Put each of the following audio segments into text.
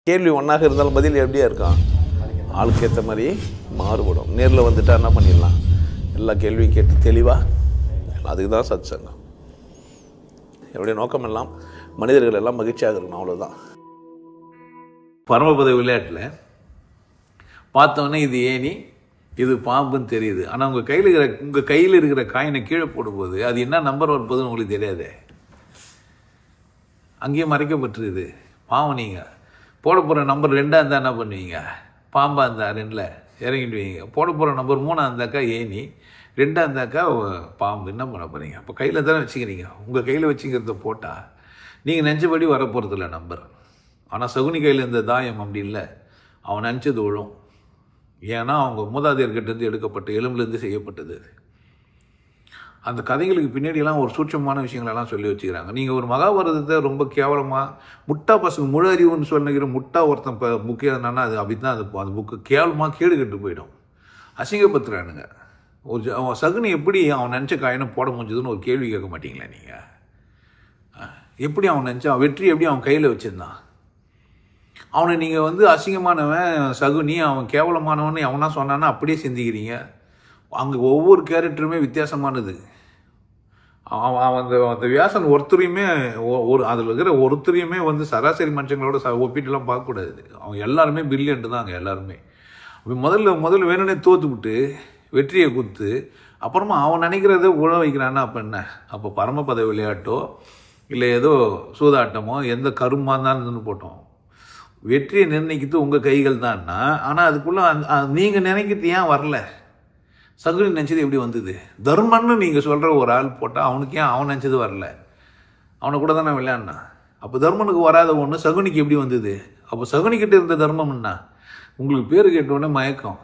கேள்வி ஒன்றாக இருந்தாலும் பதில் எப்படியா இருக்கும், ஆளுக்கு ஏற்ற மாதிரி மாறுபடும். நேரில் வந்துட்டா என்ன பண்ணிடலாம், எல்லா கேள்வியும் கேட்டு தெளிவாக. அதுக்கு தான் சத் சங்கம். என்னுடைய நோக்கம் எல்லாம் மனிதர்கள் எல்லாம் மகிழ்ச்சியாக இருக்கணும், அவ்வளோதான். பரமபத விளையாட்டில் பார்த்தோன்னே இது ஏனி இது பாம்புன்னு தெரியுது. ஆனால் உங்கள் கையில் இருக்கிற காயினை கீழே போடும்போது அது என்ன நம்பர் வரப்போகுதுன்னு உங்களுக்கு தெரியாதே. அங்கேயும் மறைக்கப்பட்டுருது. பாவம், நீங்கள் போட போகிற நம்பர் 2ஆக இருந்தால் என்ன பண்ணுவீங்க, பாம்பாக இருந்தால் 2ல் இறங்கிடுவீங்க. போட போகிற நம்பர் 3ஆக இருந்தாக்கா ஏனி, 2ஆக இருந்தாக்கா பாம்பு. என்ன பண்ண போகிறீங்க? அப்போ கையில் தானே வச்சுக்கிறீங்க. உங்கள் கையில் வச்சுக்கிறத போட்டால் நீங்கள் நினச்சபடி வரப்போகிறதில்ல நம்பர். ஆனால் சகுனி கையில் இருந்த தாயம் அப்படி இல்லை, அவன் நினச்சது விழும். ஏன்னா அவங்க மூதாதையர்கிட்டேருந்து எடுக்கப்பட்ட எலும்புலேருந்து செய்யப்பட்டது. அந்த கதைகளுக்கு பின்னாடியெல்லாம் ஒரு சூட்சமான விஷயங்களெல்லாம் சொல்லி வச்சுக்கிறாங்க. நீங்கள் ஒரு மகாபாரதத்தை ரொம்ப கேவலமாக முட்டா பசங்க முழு அறிவுன்னு சொல்லுகிற முட்டா ஒருத்தன் முக்கியம் என்னன்னா அது அப்படி தான். அந்த புக்கு கேவலமாக கேடு கட்டு போயிடும், அசிங்கப்படுத்துறானுங்க. அவன் சகுனி எப்படி அவன் நினச்ச காயினை போட முடிஞ்சதுன்னு ஒரு கேள்வி கேட்க மாட்டீங்களா நீங்கள்? எப்படி அவன் நினச்சான், வெற்றி எப்படி அவன் கையில் வச்சுருந்தான்? அவனை நீங்கள் அசிங்கமானவன் சகுனி, அவன் கேவலமானவன் அவனா சொன்னான்னா அப்படியே சிந்திக்கிறீங்க. அங்கே ஒவ்வொரு கேரக்டருமே வித்தியாசமானது. அந்த வியாசன் ஒருத்தரையுமே அதில் இருக்கிற ஒருத்தரையுமே சராசரி மனுஷங்களோட ஒப்பிட்டுலாம் பார்க்கக்கூடாது. அவங்க எல்லாருமே பிரில்லியன்ட்டு தான். அங்கே எல்லாருமே முதல்ல வேணும்னே தோற்றுவிட்டு வெற்றியை கொடுத்து அப்புறமா அவன் நினைக்கிறத உழ வைக்கிறான்னா அப்போ என்ன? அப்போ பரமபத விளையாட்டோ இல்லை ஏதோ சூதாட்டமோ எந்த கருமாக இருந்தாலும் போட்டோம், வெற்றியை நிர்ணயிக்கிறது உங்கள் கைகள் தான்னா. ஆனால் அதுக்குள்ளே நீங்கள் நினைக்கிறது ஏன் வரல? சகுனி நினச்சது எப்படி வந்தது? தர்மன்னு நீங்கள் சொல்கிற ஒரு ஆள் போட்டால் அவனுக்கு ஏன் அவன் நினச்சது வரல? அவனை கூட தானே விளையாடினான். அப்போ தர்மனுக்கு வராத ஒன்று சகுனிக்கு எப்படி வந்தது? அப்போ சகுனிக்கிட்ட இருந்த தர்மம்னா உங்களுக்கு பேர் கேட்டவுடனே மயக்கம்.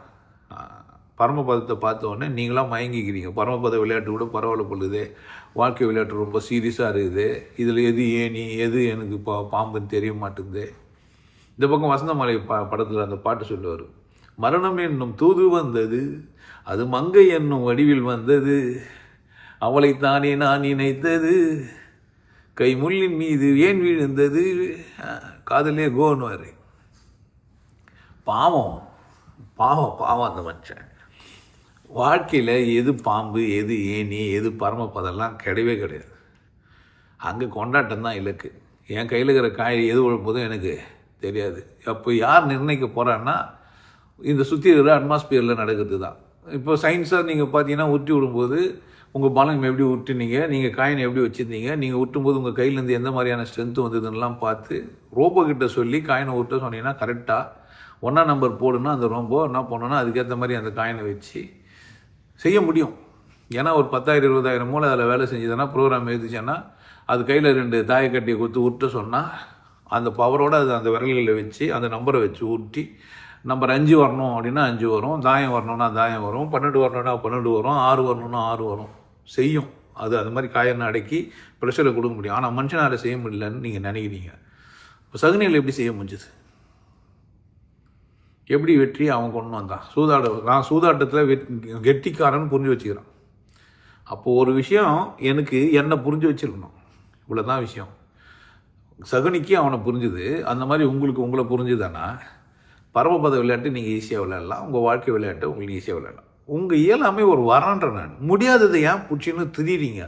பரமபதத்தை பார்த்தோடனே நீங்களாம் மயங்கிக்கிறீங்க. பரமபத விளையாட்டு கூட பரவாயில்ல பொழுது, வாழ்க்கை விளையாட்டு ரொம்ப சீரியஸாக இருக்குது. இதில் எது ஏனி எது எனக்கு பாம்புன்னு தெரிய மாட்டேங்குது. இந்த பக்கம் வசந்தமாலை படத்தில் அந்த பாட்டு சொல்லுவார், மரணம் என்னும் தூது வந்தது, அது மங்கை என்னும் வடிவில் வந்தது, அவளைத்தானே நான் நினைத்தது, கை முள்ளின் மீது ஏன் விழுந்தது, காதலே கோன்வார். பாவம் பாவம் பாவம் அந்த மனுஷன். வாழ்க்கையில் எது பாம்பு எது ஏனி எது பரமபதெல்லாம் கிடையவே கிடையாது. அங்கே கொண்டாட்டம் தான் இலக்கு. என் கையில் இருக்கிற காய் எது விழும்போதும் எனக்கு தெரியாது. அப்போ யார் நிர்ணயிக்க போகிறான்னா இந்த சுற்றி இருக்கிற அட்மாஸ்பியரில் நடக்கிறது தான். இப்போ சயின்ஸாக நீங்கள் பார்த்தீங்கன்னா உருட்டி விடும்போது உங்கள் பலம் எப்படி உருட்டினீங்க, நீங்கள் காயினை எப்படி வச்சுருந்தீங்க, நீங்கள் உருட்டும்போது உங்கள் கையிலேருந்து எந்த மாதிரியான ஸ்ட்ரென்த்து வந்ததுன்னெலாம் பார்த்து ரோபோ கிட்ட சொல்லி காயினை உருட்ட சொன்னீங்கன்னா கரெக்டாக 1ஆம் நம்பர் போடணும். அந்த ரோபோ என்ன பண்ணணும்னா அதுக்கேற்ற மாதிரி அந்த காயினை வச்சு செய்ய முடியும். ஏன்னா ஒரு 10,000 20,000 மூளை அதில் வேலை செஞ்சதுன்னா ப்ரோக்ராம் எழுதிச்சேன்னா அது கையில் 2 தாயக்கட்டியை கொடுத்து உருட்ட சொன்னால் அந்த பவரோடு அது அந்த விரல்களில் வச்சு அந்த நம்பரை வச்சு ஊட்டி நம்பர் 5 வரணும் அப்படின்னா 5 வரும், தாயம் வரணும்னா தாயம் வரும், 12 வரணும்னா 12 வரும், 6 வரணும்னா 6 வரும். செய்யும் அது மாதிரி காயினை அடக்கி ப்ரெஷரை கொடுக்க முடியும். ஆனால் மனுஷனால் செய்ய முடியலன்னு நீங்கள் நினைக்கிறீங்க. இப்போ சகுனியில் எப்படி செய்ய முடிஞ்சது? எப்படி வெற்றி அவன் கொண்டு வந்தான்? நான் சூதாட்டத்தில் கெட்டிக்காரன்னு புரிஞ்சு வச்சுக்கிறேன். அப்போது ஒரு விஷயம் என்னை புரிஞ்சு வச்சுருக்கணும். இவ்வளோதான் விஷயம். சகுனிக்கு அவனை புரிஞ்சுது, அந்த மாதிரி உங்களை புரிஞ்சுதானா பரமபத விளையாட்டு நீங்கள் ஈஸியாக விளையாடலாம். உங்கள் வாழ்க்கை விளையாட்டு உங்களுக்கு ஈஸியாக விளையாடலாம். உங்கள் இயலாமே ஒரு வரன்ற நான் முடியாததை ஏன் பிடிச்சின்னு திரிறீங்க?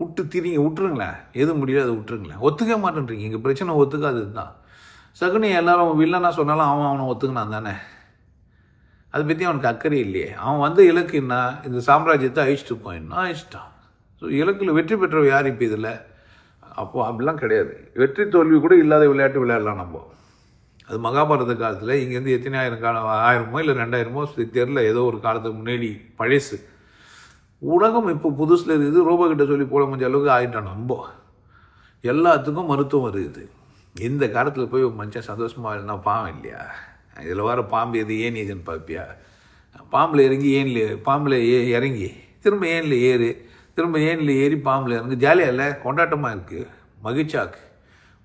விட்டுருங்களேன். எது முடியாது விட்டுருங்களேன். ஒத்துக்க மாட்டேன்றீங்க. இங்கே பிரச்சனை ஒத்துக்காதது தான். சகுனி எல்லாரும் வில்லனா சொன்னாலும் அவனை ஒத்துக்கினான் தானே. அதை பற்றி அவனுக்கு அக்கறை இல்லையே. அவன் இலக்கு என்ன? இந்த சாம்ராஜ்யத்தை அழிச்சிட்டு போயின்னா அழிச்சிட்டான். ஸோ இலக்கில் வெற்றி பெற்றவர் யார் இப்போ இதில்? அப்போது அப்படிலாம் கிடையாது. வெற்றி தோல்வி கூட இல்லாத விளையாட்டு விளையாடலாம் நம்ம. அது மகாபாரத காலத்தில் இங்கேருந்து எத்தனை ஆயிரம் காலம் 1000மோ இல்லை 2000மோ தெரியல, ஏதோ ஒரு காலத்துக்கு முன்னாடி பழசு. உலகம் இப்போ புதுசில் இருக்குது. ரோபோ கிட்ட சொல்லி போட முடிஞ்ச அளவுக்கு ஆகிட்டான். நம்ம எல்லாத்துக்கும் மருத்துவம் இருக்குது. இந்த காலத்தில் போய் ஒரு மனுஷன் சந்தோஷமாக இருந்தால் பாவம் இல்லையா? இதில் வர பாம்பு எது ஏன் இதுன்னு பார்ப்பியா? பாம்பில் இறங்கி பாம்பில் இறங்கி திரும்ப ஏனில் ஏறு, திரும்ப ஏனில் ஏறி பாம்பில் இறங்கி ஜாலியாக இல்லை, கொண்டாட்டமாக இருக்குது, மகிழ்ச்சியாக்கு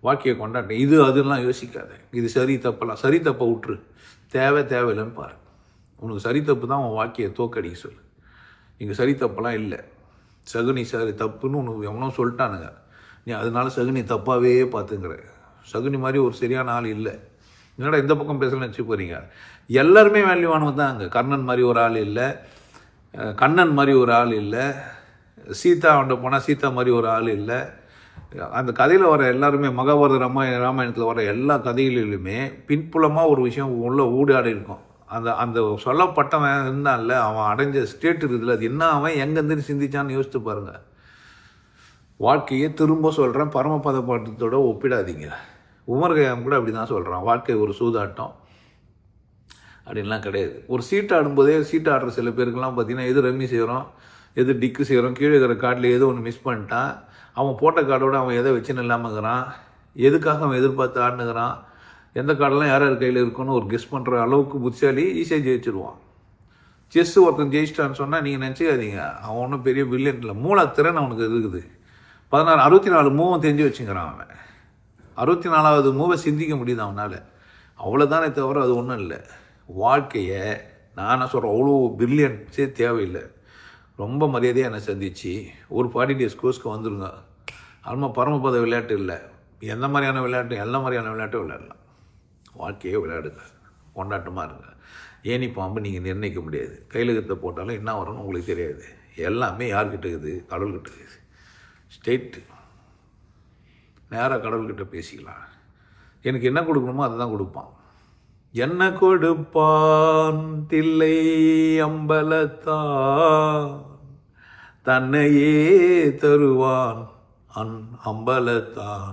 வாழ்க்கையை கொண்டாட்டம். இது அதெல்லாம் யோசிக்காத. இது சரி தப்பை விட்டுரு. தேவையில்லைன்னு பாரு. உனக்கு சரி தப்பு தான் உன் வாழ்க்கையை தோக்கடிக்க சொல்லு. இங்கே சரி தப்பெல்லாம் இல்லை. சகுனி சரி தப்புன்னு உனக்கு எவனோ சொல்லிட்டானுங்க. நீ அதனால சகுனி தப்பாகவே பார்த்துங்கிற. சகுனி மாதிரி ஒரு சரியான ஆள் இல்லை. என்னடா இந்த பக்கம் பேசலன்னு வச்சு போகிறீங்க. எல்லாருமே வேல்யூவானவங்க தான். அங்கே கர்ணன் மாதிரி ஒரு ஆள் இல்லை, கண்ணன் மாதிரி ஒரு ஆள் இல்லை, சீதா அவன்கிட்ட போனால் சீதா மாதிரி ஒரு ஆள் இல்லை. அந்த கதையில் வர எல்லாருமே மகாபாரத ராமாயணத்தில் வர எல்லா கதைகளிலுமே பின்புலமாக ஒரு விஷயம் உள்ள ஊடாடி இருக்கும். அந்த சொல்லப்பட்டவன் இருந்தான்ல, அவன் அடைஞ்ச ஸ்டேட் இருக்குதுல்ல, அது என்ன அவன் எங்கேருந்து சிந்திச்சான்னு யோசித்து பாருங்கள். வாழ்க்கையை திரும்ப சொல்கிறேன், பரமபத பாட்டத்தோடு ஒப்பிடாதீங்க. உமர் கயாம் கூட அப்படி தான் சொல்கிறான், வாழ்க்கை ஒரு சூதாட்டம் அப்படின்லாம் கிடையாது. ஒரு சீட்டு ஆடும்போதே சீட்டு ஆடுற சில பேருக்கெல்லாம் பார்த்தீங்கன்னா எது ரம்மி செய்கிறோம், எது டிக்கு செய்கிறோம், கீழே இருக்கிற கார்டில் ஏதோ ஒன்று மிஸ் பண்ணிட்டான், அவன் போட்ட கார்டோடு அவன் எதை வச்சுன்னு இல்லாமங்கிறான், எதுக்காக அவன் எதிர்பார்த்து ஆடுனுங்கிறான், எந்த கார்டெல்லாம் யார் யார் கையில் இருக்குன்னு ஒரு கெஸ் பண்ணுற அளவுக்கு புத்திசாலி ஈஸியாக ஜெயிச்சிடுவான். செஸ்ஸு ஒருத்தன் ஜெயிச்சிட்டான்னு சொன்னால் நீங்கள் நினச்சிக்காதீங்க, அவன் ஒன்றும் பெரிய பில்லியன் இல்லை, மூலத்திறன் அவனுக்கு இருக்குது. 64 மூவம் தெரிஞ்சு வச்சுக்கிறான் அவன். 64வது மூவை சிந்திக்க முடியுது அவனால், அவ்வளோதானே தவிர அது ஒன்றும் இல்லை. வாழ்க்கையை நான் சொல்கிறேன், அவ்வளோ பிரில்லியன்ஸே தேவையில்லை. ரொம்ப மரியாதையாக என்னை சந்தித்து ஒரு 40 days கோர்ஸ்க்கு வந்துடுங்க. அதுமாதிரி பரமபத விளையாட்டு இல்லை, எந்த மாதிரியான விளையாட்டு, எல்லா மாதிரியான விளையாட்டும் விளையாடலாம். வாழ்க்கையே விளையாடுங்க, கொண்டாட்டமாக இருங்க. ஏனி பாம்பு நீங்கள் நிர்ணயிக்க முடியாது, கையில் கற்று போட்டாலும் என்ன வரும்னு உங்களுக்கு தெரியாது. எல்லாமே யார்கிட்ட இருக்குது, கடவுள்கிட்ட இருக்குது. ஸ்டேட்டு நேராக கடவுள்கிட்ட பேசிக்கலாம். எனக்கு என்ன கொடுக்கணுமோ அதை தான் கொடுப்பான். என்ன கொடுப்பான் தில்லை அம்பலத்தான், தன்னையே தருவான் அம்பலத்தான்.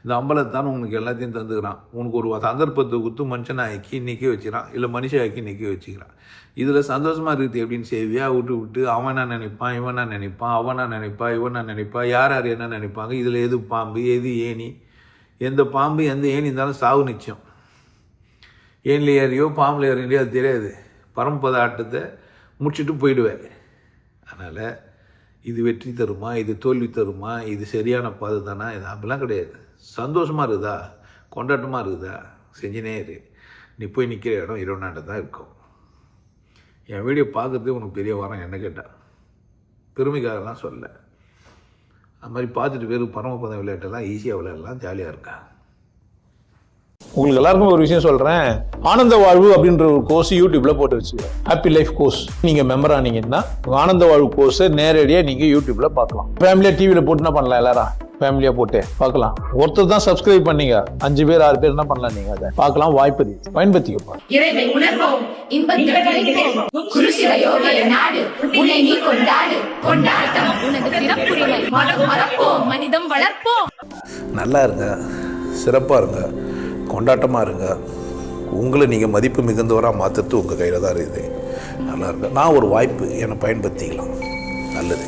இந்த அம்பலத்தான் உனக்கு எல்லாத்தையும் தந்துக்கிறான். உனக்கு ஒரு சந்தர்ப்பத்தை குத்து மனுஷனை ஆக்கி நிற்க வச்சுக்கிறான், இல்லை மனுஷன் ஆக்கி நிற்க வச்சுக்கிறான். இதில் சந்தோஷமாக இருக்குது எப்படின்னு சேவியாக விட்டு அவனா நினைப்பான், இவனா நினைப்பான், அவனா நினைப்பா, இவனா நினைப்பா, யார் யார் என்ன நினைப்பாங்க. இதில் எது பாம்பு, எது ஏணி, எந்த பாம்பு எந்த ஏணி இருந்தாலும் சாவு நிச்சயம். ஏனில் ஏறியோ பாம்பில் ஏறியோ அது தெரியாது. பரமபத ஆட்டத்தை முடிச்சுட்டு போயிடுவேன். அதனால் இது வெற்றி தருமா, இது தோல்வி தருமா, இது சரியான பாதை தானா, இது அப்படிலாம் கிடையாது. சந்தோஷமாக இருக்குதா, கொண்டாட்டமாக இருக்குதா, செஞ்சுனே இரு. நீ போய் நிற்கிற இடம் இரவுநாட்டை தான் இருக்கும். என் வீடியோ பார்க்குறதே உனக்கு பெரிய வாரம் என்ன கேட்டால், பெருமைக்காகலாம் சொல்ல. அது மாதிரி பார்த்துட்டு பேர் பரமபத விளையாட்டெல்லாம் ஈஸியாக விளையாடலாம், ஜாலியாக இருக்கா. உங்களுக்கு எல்லாருக்கும் ஒரு விஷயம் சொல்றேன், ஆனந்த வாழ்வு அப்படின்ற ஒரு கோர்ஸ் யூடியூப்ல போட்டு வச்சுக்கிறேன். Happy life course. நீங்க மெம்பர் ஆனீங்கன்னா ஆனந்த வாழ்வு கோர்ஸ் நேரடியாக நீங்க யூடியூப்ல பார்க்கலாம். ஃபேமிலியா டிவியில போட்டு என்ன பண்ணலாம், எல்லாரும் ஃபேமிலியா போட்டு பார்க்கலாம். ஒருத்தர் தான் சப்ஸ்கிரைப் பண்ணீங்க, 5 பேர் 6 பேர் என்ன பண்ணலாம், நீங்க அதை பார்க்கலாம். வாய்ப்பு பயன்படுத்திக்கப்பா. இறைவை உணர்வோம், இன்பத்தில் கிடைப்போம். குருசில யோகிய நாடு, உன்னை நீ கொண்டாடு, கொண்டாட்டம் உனது பிறப்புரிமை. மனம் மறப்போம், மனிதம் வளர்ப்போம். நல்லா இருங்க, சிறப்பாக இருங்க, கொண்டாட்டமாக இருங்க. உங்களை நீங்கள் மதிப்பு மிகுந்தவராக மாற்றுறது உங்கள் கையில் தான் இருக்குது. நல்லா இருங்க. நான் ஒரு வாய்ப்பு என்னை பயன்படுத்திக்கலாம். நல்லது.